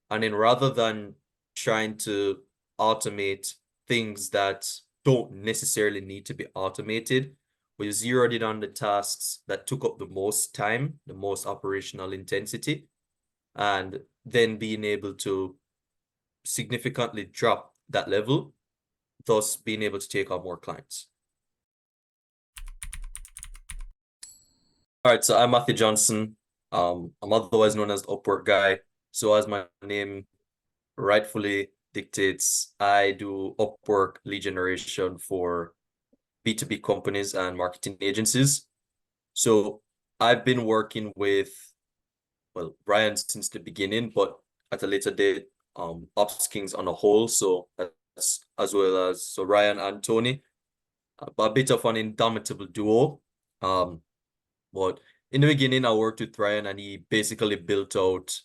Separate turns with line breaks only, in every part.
And then rather than trying to automate things that don't necessarily need to be automated, we zeroed in on the tasks that took up the most time, the most operational intensity, and then being able to significantly drop that level, thus being able to take on more clients. All right, so I'm Matthew Johnson. I'm otherwise known as the Upwork guy. So as my name rightfully dictates, I do Upwork lead generation for B2B companies and marketing agencies. So I've been working with, well, Ryan since the beginning, but at a later date, OpsKings on a whole. So that's as well as Ryan and Tony, a bit of an indomitable duo. But in the beginning, I worked with Ryan, and he basically built out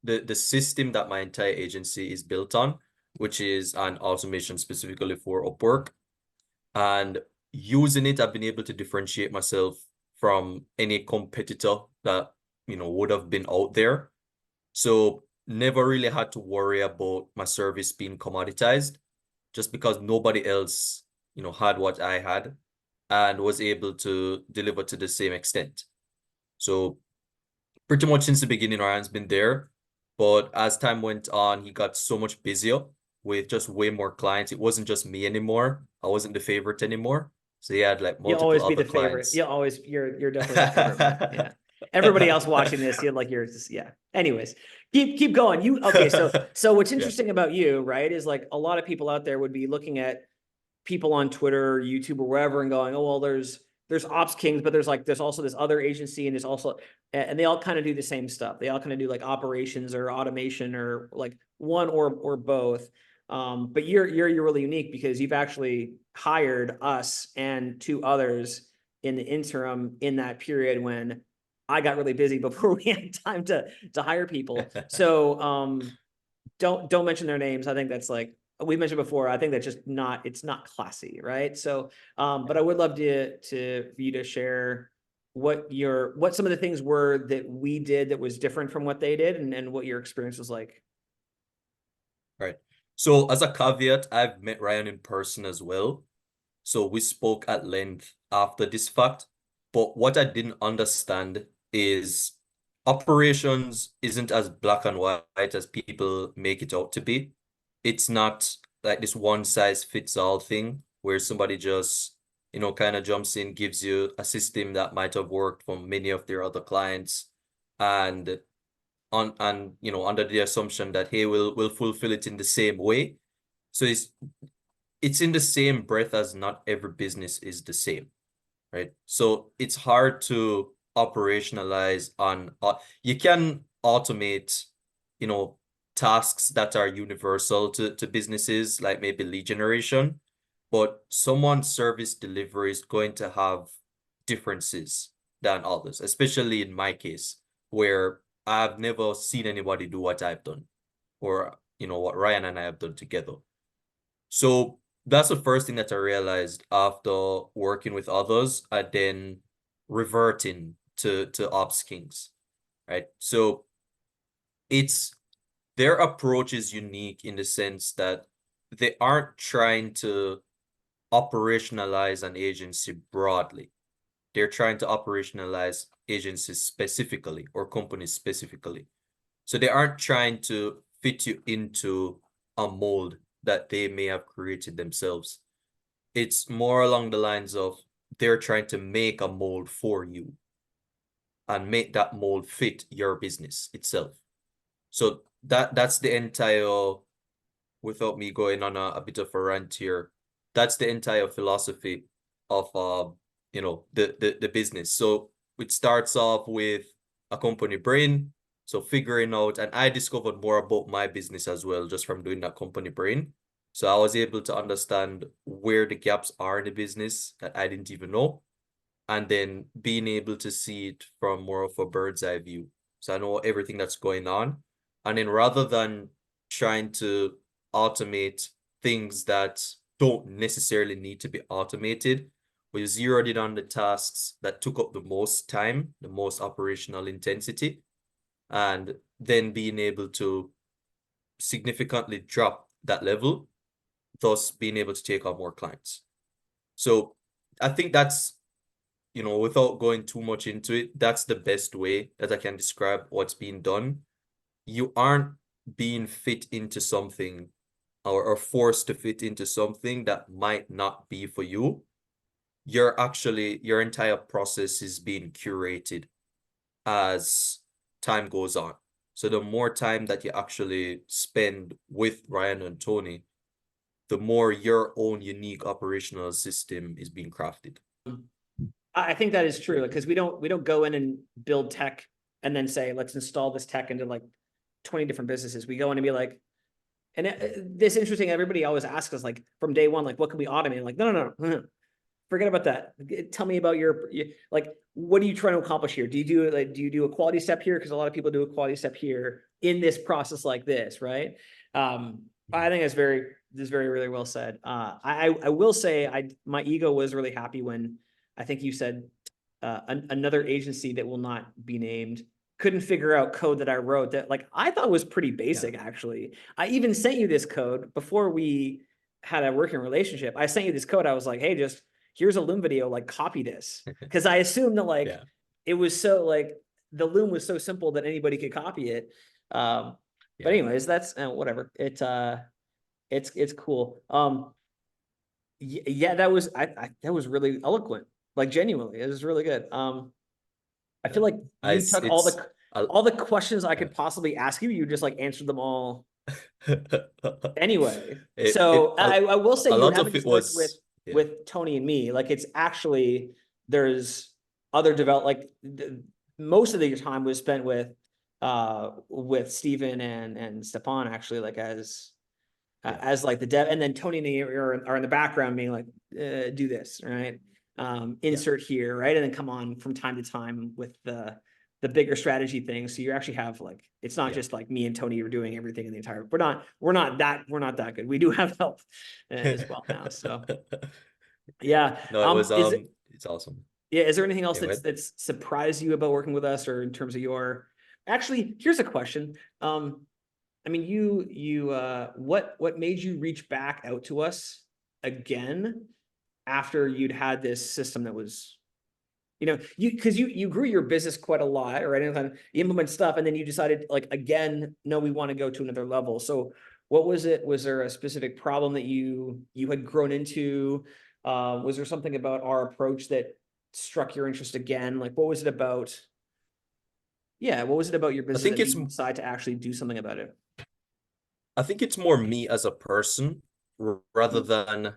the system that my entire agency is built on, which is an automation specifically for Upwork. And using it, I've been able to differentiate myself from any competitor that would have been out there. So never really had to worry about my service being commoditized, just because nobody else had what I had and was able to deliver to the same extent. So pretty much since the beginning, Ryan's been there. But as time went on, he got so much busier with just way more clients. It wasn't just me anymore. I wasn't the favorite anymore. So he had like
You'll
multiple
always be
other
the favorite.
clients.
You're definitely the favorite, man. Yeah. Everybody else watching this, you're like, you're just, yeah. Anyways, keep going. Okay, so what's interesting about you, right, is like a lot of people out there would be looking at people on Twitter or YouTube or wherever and going, oh, well, there's OpsKings, but there's also this other agency, and there's also, and they all kind of do the same stuff. They all kind of do like operations or automation or like one or both. But you're really unique because you've actually hired us and two others in the interim in that period when I got really busy before we had time to hire people. So don't mention their names. I think that's like we mentioned before. I think that's just not, it's not classy, right? So but I would love to for you to share what some of the things were that we did that was different from what they did, and what your experience was like.
Right. So as a caveat, I've met Ryan in person as well. So we spoke at length after this fact. But what I didn't understand is operations isn't as black and white as people make it out to be. It's not like this one size fits all thing where somebody just, kind of jumps in, gives you a system that might have worked for many of their other clients, and under the assumption that, hey, we'll fulfill it in the same way. So it's in the same breath as not every business is the same, right? So it's hard to operationalize on you can automate, tasks that are universal to businesses, like maybe lead generation, but someone's service delivery is going to have differences than others, especially in my case, where I've never seen anybody do what I've done, or what Ryan and I have done together. So that's the first thing that I realized after working with others, and then reverting to OpsKings, right? So it's their approach is unique in the sense that they aren't trying to operationalize an agency broadly. They're trying to operationalize agencies specifically, or companies specifically. So they aren't trying to fit you into a mold that they may have created themselves. It's more along the lines of they're trying to make a mold for you and make that mold fit your business itself. So that's the entire, without me going on a bit of a rant here, that's the entire philosophy of the business. So it starts off with a company brain. So figuring out, and I discovered more about my business as well just from doing that company brain. So I was able to understand where the gaps are in the business that I didn't even know, and then being able to see it from more of a bird's eye view. So I know everything that's going on. And then rather than trying to automate things that don't necessarily need to be automated, we zeroed in on the tasks that took up the most time, the most operational intensity, and then being able to significantly drop that level, thus being able to take on more clients. So I think that's, without going too much into it, that's the best way that I can describe what's being done. You aren't being fit into something or forced to fit into something that might not be for you. Your entire process is being curated as time goes on. So the more time that you actually spend with Ryan and Tony, the more your own unique operational system is being crafted.
I think that is true, because we don't go in and build tech and then say, let's install this tech into like 20 different businesses. We go in and be like, and this interesting, everybody always asks us like from day one, like, what can we automate? Like, no. Forget about that. Tell me about like, what are you trying to accomplish here? Do you do a quality step here? Because a lot of people do a quality step here in this process like this, right? I think that's very, really well said. I will say my ego was really happy when I think you said another agency that will not be named couldn't figure out code that I wrote that like I thought was pretty basic, actually. I even sent you this code before we had a working relationship. I sent you this code. I was like, hey, just here's a Loom video, like copy this. Because I assumed that like it was so like the Loom was so simple that anybody could copy it. But anyways, that's whatever. It's cool. Yeah, that was that was really eloquent. Like genuinely, it was really good. I feel like you took all the questions I could possibly ask you. You just like answered them all anyway. I will say
a
you
lot
haven't
of it
just worked
was
with Tony and me. Like it's actually there's other like most of your time was spent with Steven and Stepan actually, like as like the dev, and then Tony and me are in the background being like, do this, right? Insert here, right? And then come on from time to time with the bigger strategy things. So you actually have like, it's not just like me and Tony are doing everything in the entire, we're not that good. We do have help as well now. So yeah.
No, it was it's awesome.
Yeah, is there anything else
Yeah,
that's surprised you about working with us, or in terms of actually, here's a question. I mean, what made you reach back out to us again after you'd had this system that was, because you grew your business quite a lot, right? And kind of you implement stuff, and then you decided like, again, no, we want to go to another level. So what was it? Was there a specific problem that you had grown into? Was there something about our approach that struck your interest again? Like, what was it about? Yeah, what was it about your
I
business
think
that
it's
made you decide to actually do something about it?
I think it's more me as a person rather than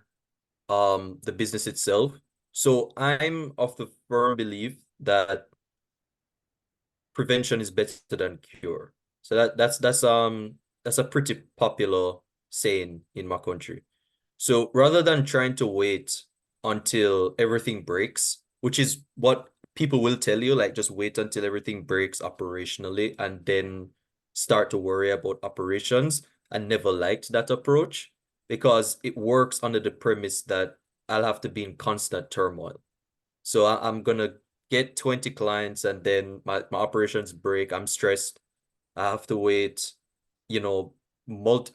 the business itself. So I'm of the firm belief that prevention is better than cure. So that's a pretty popular saying in my country. So rather than trying to wait until everything breaks, which is what people will tell you, like just wait until everything breaks operationally and then start to worry about operations. I never liked that approach because it works under the premise that I'll have to be in constant turmoil. So I'm gonna get 20 clients and then my operations break. I'm stressed. I have to wait, you know,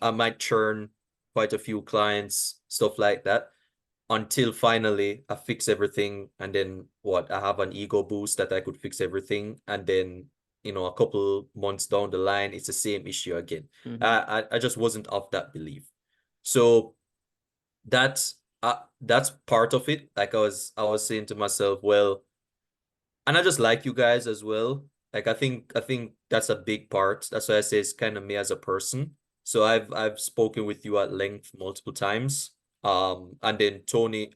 I might churn quite a few clients, stuff like that, until finally I fix everything. And then what? I have an ego boost that I could fix everything. And then, a couple months down the line, it's the same issue again. I just wasn't of that belief. So that's that's part of it. Like I was saying to myself, well, and I just like you guys as well. Like I think that's a big part. That's why I say it's kind of me as a person. So I've spoken with you at length multiple times. And then Tony,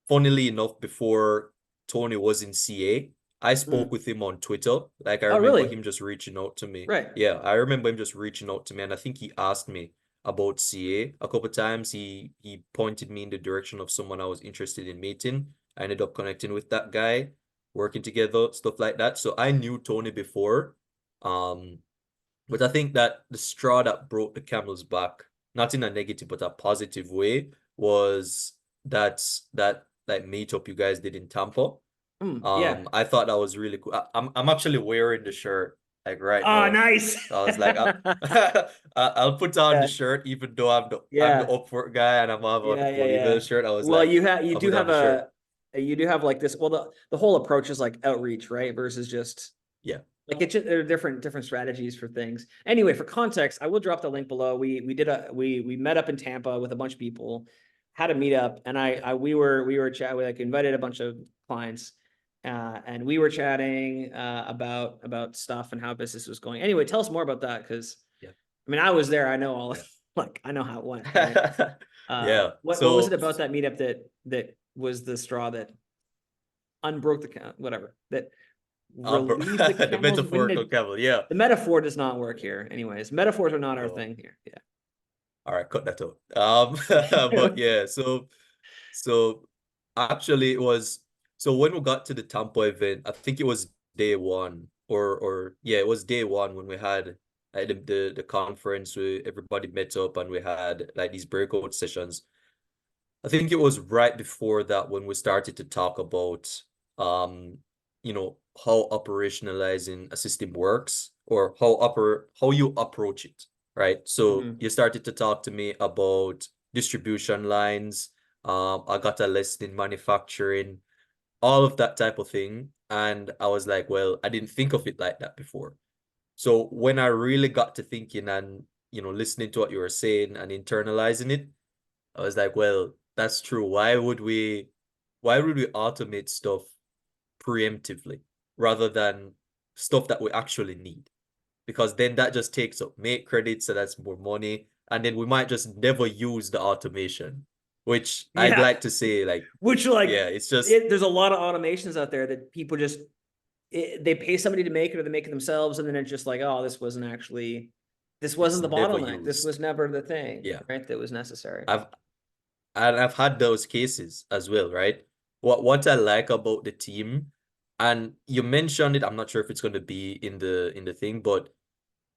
funnily enough, before Tony was in CA, I spoke with him on Twitter. Like I
Oh,
remember
really?
him just reaching out to me.
Right.
Yeah, I remember him just reaching out to me, and I think he asked me about CA a couple of times. He pointed me in the direction of someone I was interested in meeting. I ended up connecting with that guy, working together, stuff like that. So I knew Tony before. Um, but I think that the straw that broke the camel's back, not in a negative but a positive way, was that like meetup you guys did in Tampa.
Yeah.
I thought that was really cool. I'm actually wearing the shirt like right
Oh,
now.
nice.
So I was like, I'll put on the
Yeah,
shirt, even though I'm the
yeah,
Upwork guy and I'm have on the
yeah,
Ponyville
yeah.
shirt. I was
Well,
like,
you
I'll
do
put on
have
the shirt.
you do have like this. Well, the whole approach is like outreach, right? Versus just
Yeah.
like it's just, there are different strategies for things. Anyway, for context, I will drop the link below. We met up in Tampa with a bunch of people, had a meetup, and we were chatting. We like invited a bunch of clients, and we were chatting about stuff and how business was going. Anyway, tell us more about that because
Yeah.
I mean I was there. I know all
Yeah.
like I know how it went. Right.
Yeah.
What was it
So
about that meetup that was the straw that unbroke the whatever that relieved the
the
camel's
metaphorical
winged.
camel. Yeah.
The metaphor does not work here. Anyways, metaphors are not our
No.
thing here.
All right, cut that out.
Yeah.
But yeah, so actually it was so when we got to the Tampa event, I think it was day one or yeah, it was day one when we had like the conference where everybody met up and we had like these breakout sessions. I think it was right before that when we started to talk about um, how operationalizing a system works or how you approach it, right? So
Mhm.
you started to talk to me about distribution lines. I got a lesson in manufacturing, all of that type of thing. And I was like, well, I didn't think of it like that before. So when I really got to thinking and listening to what you were saying and internalizing it, I was like, well, that's true. Why would we automate stuff preemptively rather than stuff that we actually need? Because then that just takes up make credits, so that's more money. And then we might just never use the automation, which I'd
Yeah.
like to say, like,
Which like
yeah, it's just
there's a lot of automations out there that people just they pay somebody to make it or they make it themselves, and then it's just like, oh, this
it's
wasn't the
never
bottleneck. This
used.
was never the thing,
Yeah.
right? That was necessary.
I've and I've had those cases as well, right? What I like about the team, and you mentioned it, I'm not sure if it's going to be in the thing, but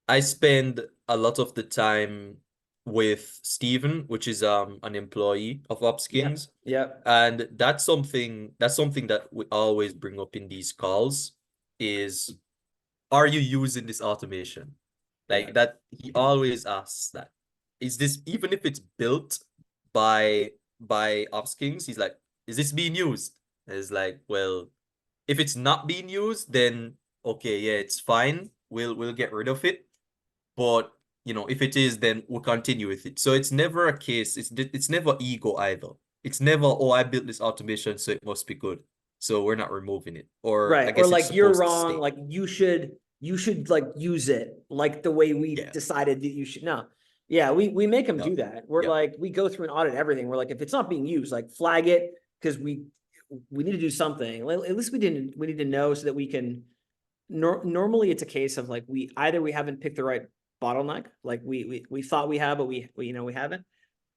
I spend a lot of the time with Steven, which is an employee of
Yeah.
OpsKings.
Yeah.
And that's something that we always bring up in these calls is, are you using this automation?
Yeah.
Like that, he always asks that. Is this, even if it's built by OpsKings, he's like, is this being used? And it's like, well, if it's not being used, then okay, yeah, it's fine. We'll get rid of it. But if it is, then we'll continue with it. So it's never a case. It's never ego either. It's never, oh, I built this automation, so it must be good. So we're not removing it. Or I
Right. Or
guess it's
like you're
supposed to
wrong.
stay.
Like you should like use it like the way we
Yeah.
decided that you should. No. Yeah, we make them
Yeah.
do that. We're
Yeah.
like we go through and audit everything. We're like if it's not being used, like flag it because we need to do something. At least we need to know so that we can normally it's a case of like we haven't picked the right bottleneck. Like we thought we have, but we haven't.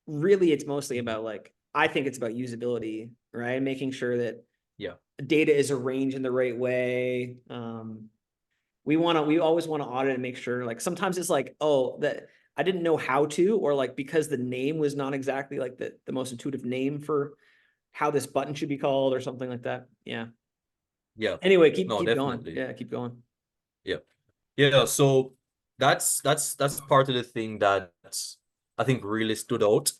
Really, it's mostly
Mhm.
about like I think it's about usability, right? Making sure that
Yeah.
data is arranged in the right way. We always want to audit and make sure like sometimes it's like, oh, that I didn't know how to, or like because the name was not exactly like the most intuitive name for how this button should be called or something like that. Yeah.
Yeah.
Anyway,
No,
keep going.
definitely.
Yeah, keep going.
Yeah. Yeah. So that's part of the thing that I think really stood out.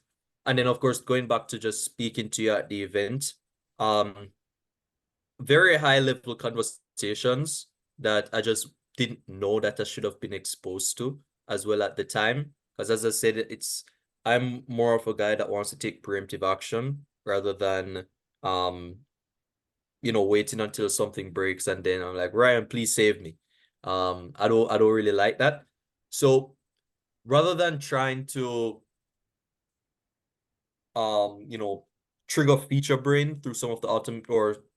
And then of course going back to just speaking to you at the event, um, very high level conversations that I just didn't know that I should have been exposed to as well at the time. Because as I said, I'm more of a guy that wants to take preemptive action rather than um, waiting until something breaks and then I'm like, Ryan, please save me. I don't really like that. So rather than trying to trigger feature brain through some of the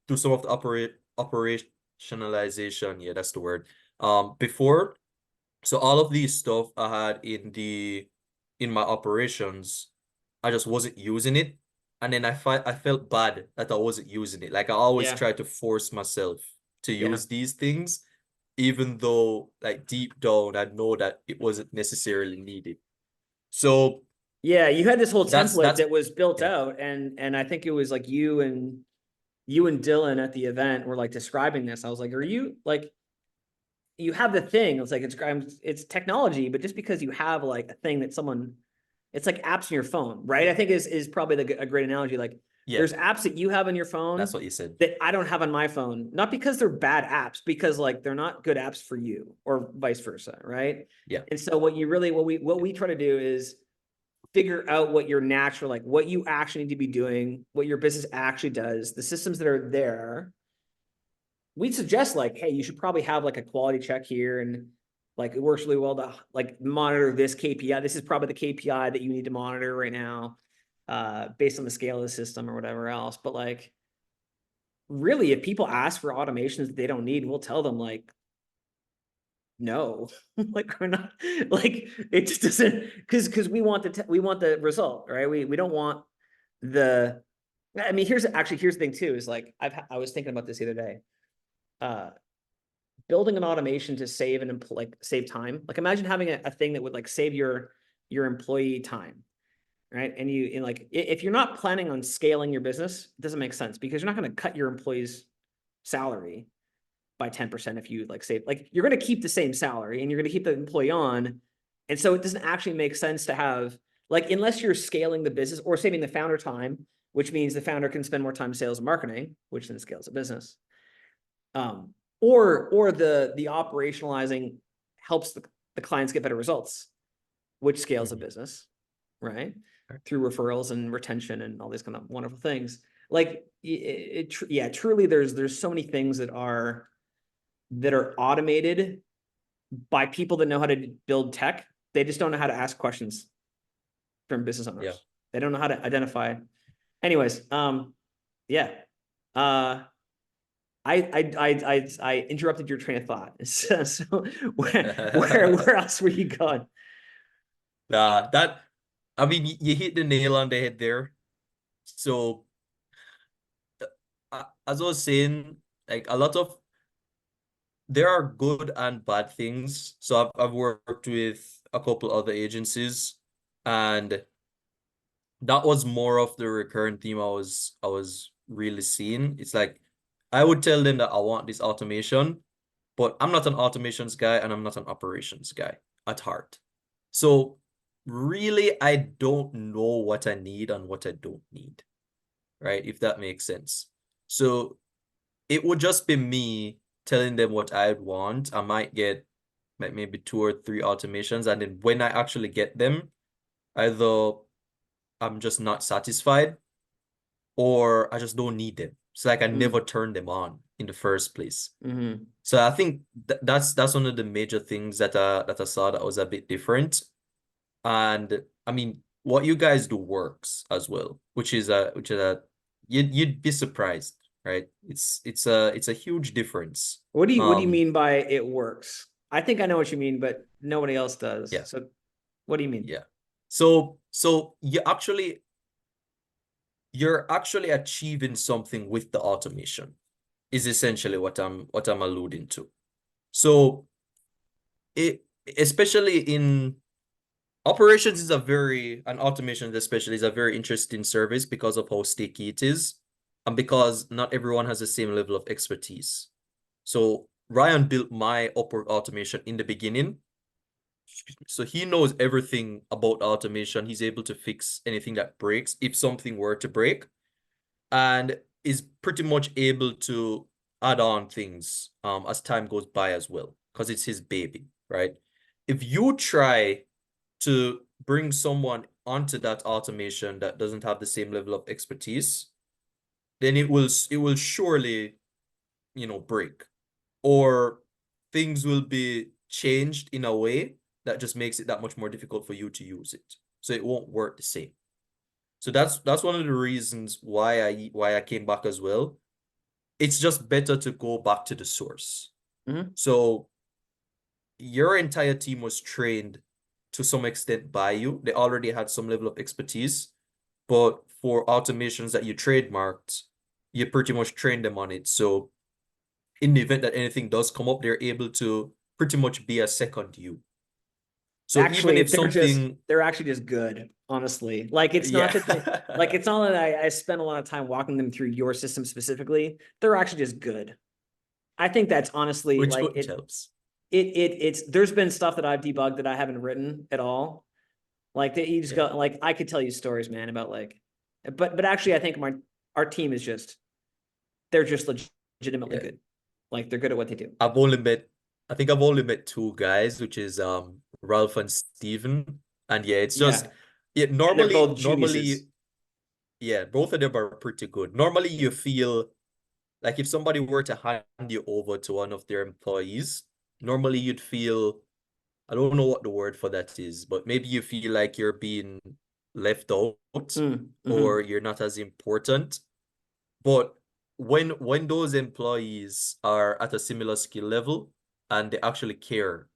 through some of the operationalization, yeah, that's the word. Before, so all of these stuff I had in my operations, I just wasn't using it. And then I felt bad that I wasn't using it. Like I always
Yeah.
try to force myself to
Yeah.
use these things, even though like deep down I know that it wasn't necessarily needed. So
Yeah, you had this whole template
that's
that was built
yeah.
out, and I think it was like you and Dylan at the event were like describing this. I was like, are you like you have the thing. It's like it's technology, but just because you have like a thing that someone, it's like apps on your phone, right? I think is probably a great analogy. Like
Yeah,
there's apps that you have on your
that's
phone
what you said.
that I don't have on my phone, not because they're bad apps, because like they're not good apps for you, or vice versa, right?
Yeah.
And so what we try to do is figure out what your natural, like what you actually need to be doing, what your business actually does, the systems that are there. We suggest like, hey, you should probably have like a quality check here, and like it works really well to like monitor this KPI. This is probably the KPI that you need to monitor right now, based on the scale of the system or whatever else. But like, really, if people ask for automations that they don't need, we'll tell them like, no, like we're not, like it just doesn't, because we want we want the result, right? We don't want the. I mean, here's the thing too, is like I was thinking about this the other day. Building an automation to save like save time. Like imagine having a thing that would like save your employee time, right? And like if you're not planning on scaling your business, it doesn't make sense, because you're not going to cut your employees' salary by 10% if you like save. Like you're going to keep the same salary and you're going to keep the employee on, and so it doesn't actually make sense to have, like, unless you're scaling the business or saving the founder time, which means the founder can spend more time sales and marketing, which then scales the business. Or the operationalizing helps the clients get better results, which scales the business, right? Through referrals and retention and all these kind of wonderful things. Like yeah, truly, there's so many things that are automated by people that know how to build tech. They just don't know how to ask questions from business owners.
Yeah.
They don't know how to identify. Anyways, yeah. I interrupted your train of thought. So where else were you going?
That, I mean, you hit the nail on the head there. So, as I was saying, like there are good and bad things. So I've worked with a couple other agencies, and that was more of the recurrent theme I was really seeing. It's like I would tell them that I want this automation, but I'm not an automations guy and I'm not an operations guy at heart. So really, I don't know what I need and what I don't need, right? If that makes sense. So it would just be me telling them what I'd want. I might get like maybe 2 or 3 automations, and then when I actually get them, either I'm just not satisfied or I just don't need them. It's like I never turned them on in the first place.
Mm-hmm.
So I think that's one of the major things that I saw that was a bit different. And I mean, what you guys do works as well, which is a you'd be surprised, right? It's a huge difference.
What do you mean by it works? I think I know what you mean, but nobody else does.
Yeah.
So what do you mean?
Yeah. So you're actually achieving something with the automation is essentially what I'm alluding to. So it, especially in operations, is and automation especially, is a very interesting service because of how sticky it is, and because not everyone has the same level of expertise. So Ryan built my Upwork automation in the beginning, so he knows everything about automation. He's able to fix anything that breaks if something were to break, and is pretty much able to add on things as time goes by as well, because it's his baby, right? If you try to bring someone onto that automation that doesn't have the same level of expertise, then it will surely, break, or things will be changed in a way that just makes it that much more difficult for you to use it. So it won't work the same. So that's one of the reasons why I came back as well. It's just better to go back to the source. So your entire team was trained to some extent by you. They already had some level of expertise, but for automations that you trademarked, you pretty much trained them on it. So in the event that anything does come up, they're able to pretty much be a second you. So
Actually,
even if something,
they're actually just good, honestly. Like it's not that they, like it's not that I spend a lot of time walking them through your system specifically. They're actually just good. I think that's honestly
which
like
which helps.
it's there's been stuff that I've debugged that I haven't written at all. Like that you just go like I could tell you stories, man, about like, but actually I think our team is just they're just legitimately good. Like they're good at what they do.
I think I've only met two guys, which is Ralph and Steven. And yeah, it's just
And they're both geniuses.
Yeah, both of them are pretty good. Normally you feel like if somebody were to hand you over to one of their employees, normally you'd feel, I don't know what the word for that is, but maybe you feel like you're being left out or you're not as important. But when those employees are at a similar skill level and they actually care,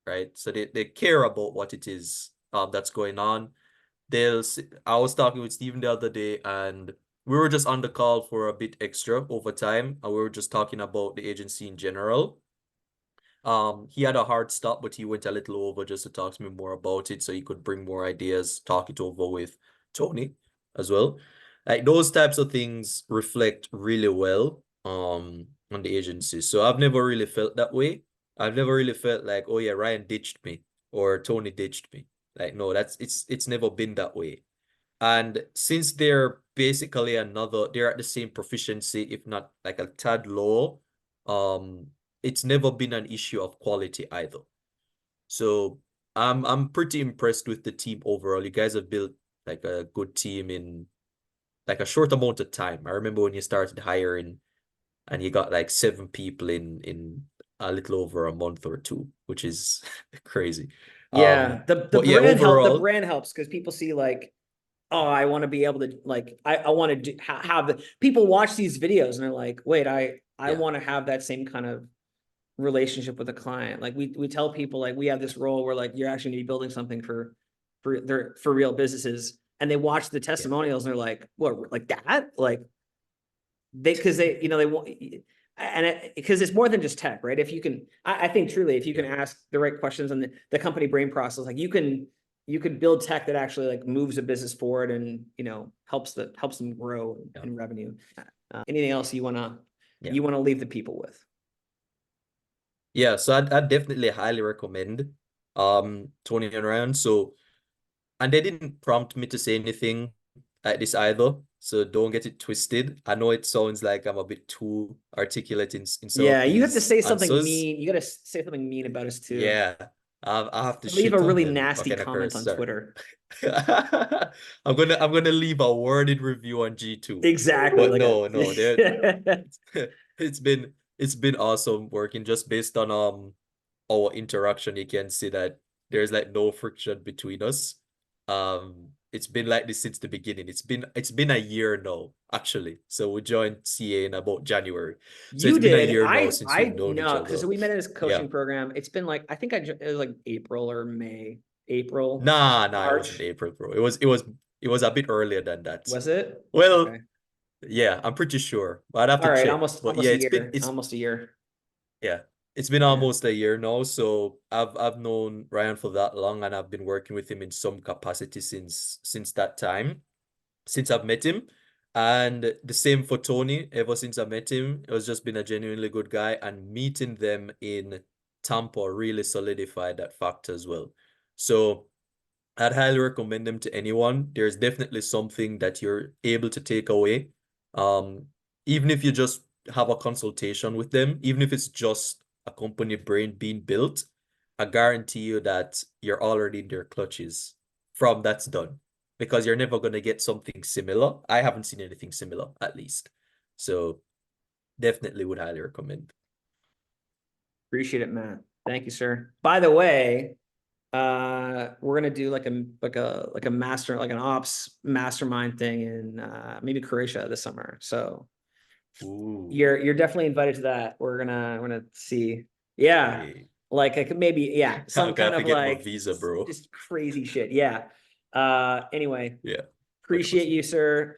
right? So they care about what it is that's going on. I was talking with Steven the other day and we were just on the call for a bit extra over time and we were just talking about the agency in general. He had a hard stop, but he went a little over just to talk to me more about it so he could bring more ideas, talk it over with Tony as well. Like those types of things reflect really well on the agency. So I've never really felt that way. I've never really felt like, oh yeah, Ryan ditched me or Tony ditched me. Like no, it's never been that way. And since they're basically they're at the same proficiency, if not like a tad low, it's never been an issue of quality either. So I'm pretty impressed with the team overall. You guys have built like a good team in like a short amount of time. I remember when you started hiring and you got like 7 people in a little over a month or two, which is crazy.
Yeah, the
But yeah,
brand the
overall,
brand helps because people see like, oh, I want to be able to like I want to have the people watch these videos and they're like, wait, I
yeah,
want to have that same kind of relationship with a client. Like we tell people like we have this role where like you're actually going to be building something for real businesses, and they watch the
yeah,
testimonials and they're like, what, like that? Like because they they want, and because it's more than just tech, right? If you can, I think truly, if you can
yeah,
ask the right questions on the company brain process, like you can build tech that actually like moves a business forward and helps them grow
yeah,
in revenue. Anything else
yeah.
you want to leave the people with?
Yeah, so I'd definitely highly recommend Tony and Ryan. So and they didn't prompt me to say anything like this either. So don't get it twisted. I know it sounds like I'm a bit too articulate in some
Yeah,
of
you have to
these
say something
answers.
mean. You got to say something mean about us too.
Yeah, I have to
Leave a
shit on
really
them. What
nasty
kind of
comment
curse?
on
Sorry.
Twitter.
I'm gonna leave a worded review on G2.
Exactly,
But
like
no, no, there
a
it's been awesome working just based on our interaction. You can see that there's like no friction between us. It's been like this since the beginning. It's been a year now, actually. So we joined CA in about January. So it's
You
been a
did.
year now since
I
we've known each
no, because
other.
we met in this
Yeah.
coaching program. It's been like I think it was like April or May, April,
Nah, it wasn't
March.
April, bro. It was a bit earlier than that.
Was it?
Well,
Okay.
yeah, I'm pretty sure. But I'd have
All
to
right,
check. But yeah,
almost a year.
yeah, it's been
Yeah.
almost a year now. So I've known Ryan for that long and I've been working with him in some capacity since that time, since I've met him. And the same for Tony, ever since I met him, it has just been a genuinely good guy, and meeting them in Tampa really solidified that fact as well. So I'd highly recommend them to anyone. There's definitely something that you're able to take away. Um, Even if you just have a consultation with them, even if it's just a company brain being built, I guarantee you that you're already in their clutches from that's done. Because you're never gonna get something similar. I haven't seen anything similar, at least. So definitely would highly recommend.
Appreciate it, Matt. Thank you, sir. By the way, we're gonna do like a master like an ops mastermind thing in maybe Croatia this summer. So
Ooh,
you're definitely invited to that. We're gonna see. Yeah.
hey.
Like I could maybe, yeah,
I'm
some
gonna
kind
have to
of
get my
like
visa, bro.
just crazy shit. Yeah. Anyway,
Yeah,
appreciate
100%.
you, sir.